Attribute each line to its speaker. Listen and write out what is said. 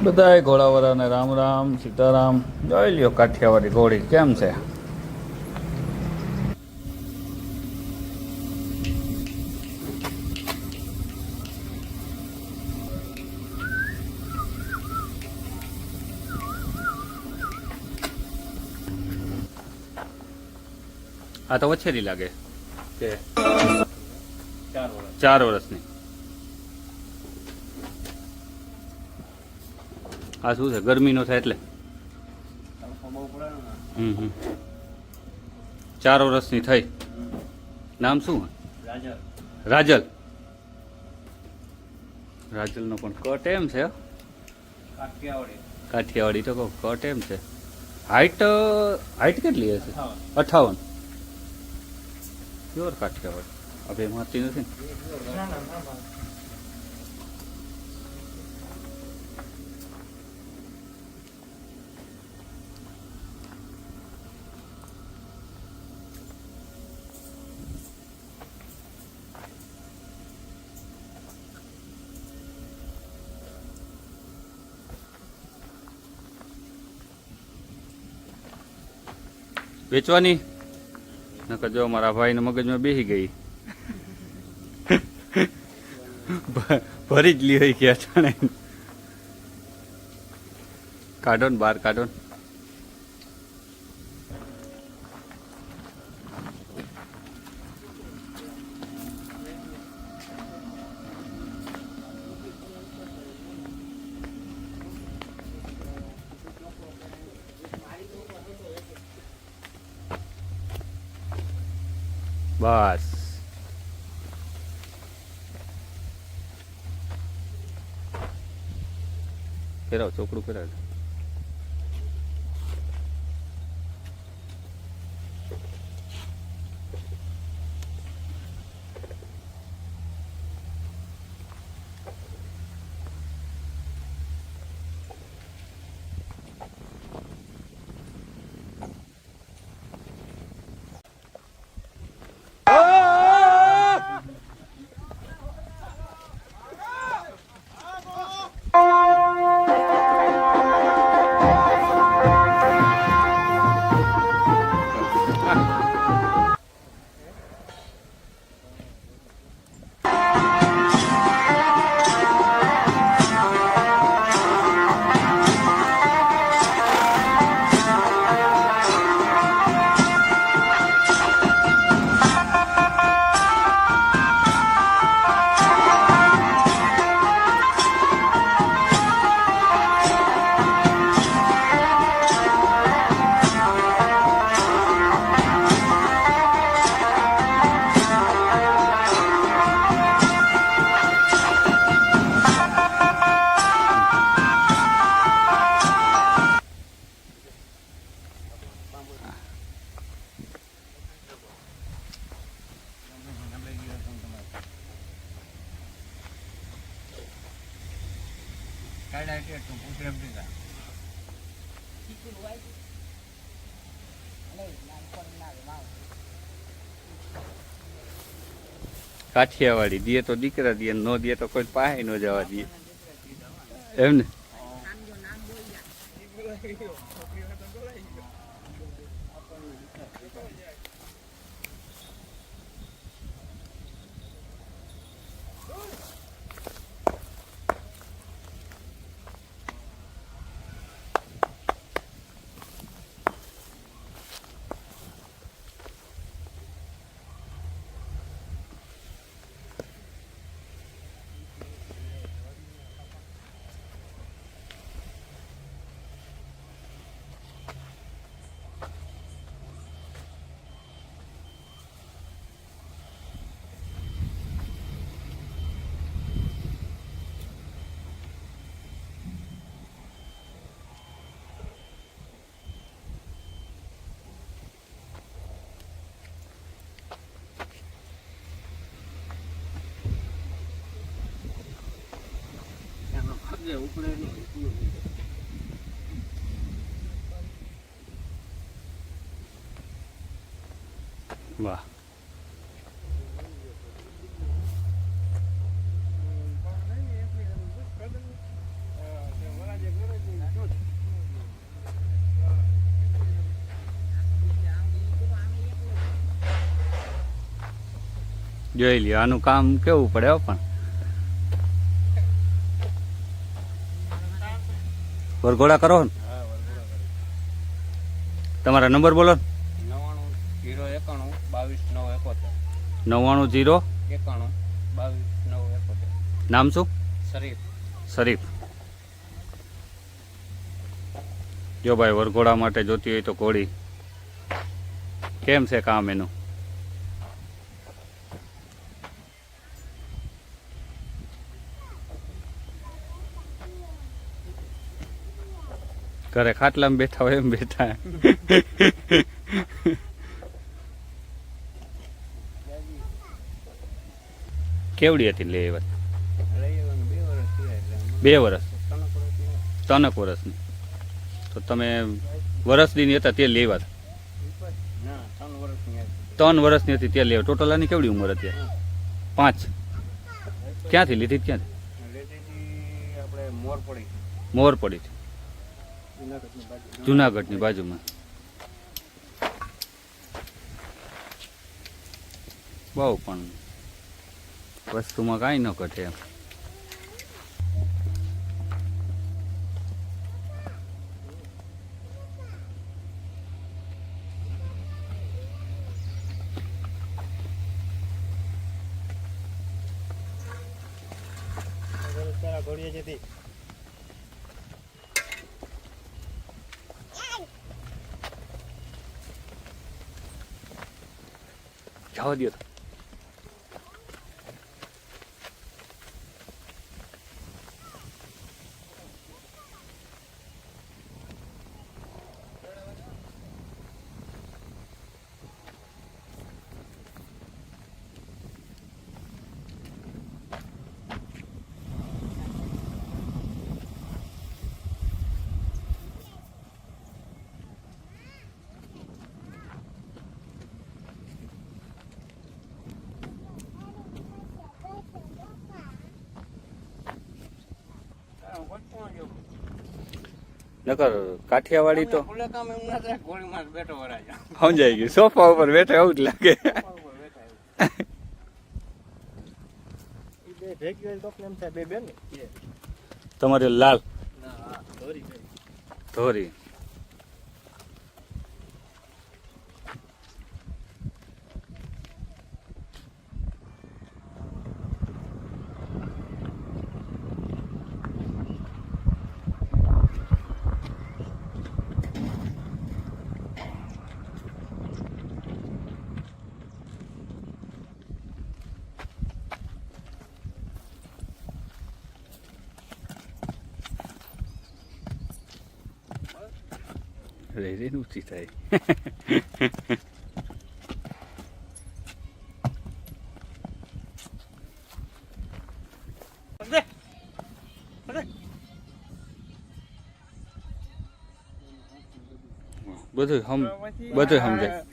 Speaker 1: બધાય ઘોડાવાળાને રામ રામ સીતારામ. જોઈ લ્યો કાઠિયાવાડી ઘોડી કેમ છે. આ તો વછેરી લાગે કે 4 વર્ષની. આ શું છે ગરમીનો થાય એટલે 4 વર્ષની થઈ. નામ શું? રાજલ. રાજલનો પણ કટ એમ છે. કાઠિયાવાડી તો કહું કટ એમ છે. હાઈટ કેટલી હશે? 58. પ્યોર કાઠિયાવાડી. હવે મારતી નથી ને. વેચવાની નકર જો મારા ભાઈને મગજમાં બેસી ગઈ. ભરી જ લી હોય કે અચાણે. કાઢો ને બહાર કાઢો ને. બસ ફેરાવ ચોકડું ફેરાવ. કાઠિયાવાડી દે તો દીકરા દે, નો દે તો કોઈ પાસે ન જવા દે એમ ને. વાહ. જોઈ લ્યો આનું કામ કેવું પડે હો પણ વરઘોડા કરો ને તમારા નંબર બોલો 99 091 22 971 નામ શું શરીફ જો ભાઈ વરઘોડા માટે જોતી હોય તો ઘોડી કેમ છે કામ એનું ઘરે ખાટલામાં બેઠા હોય એમ બેઠા કેવડી હતી લે વાત 2 વર્ષ 3 વર્ષની તો તમે વર્ષની હતા તે લેવા 3 વર્ષની હતી તે લેવા ટોટલ આની કેવડી ઉંમર હતી 5 ક્યાંથી લીધી ક્યાંથી મોર પડી જુનાગઢની બાજુમાં બહુ પણ વસ્તુમાં કાંઈ ન ઘટે એમ જવા દો નકર કાઠિયાવાડી તો સમજાઈ ગયું સોફા ઉપર બેઠા એવું જ લાગે તમારે લાલ ધોરી રે ઊંચી થાય બધું સમજાય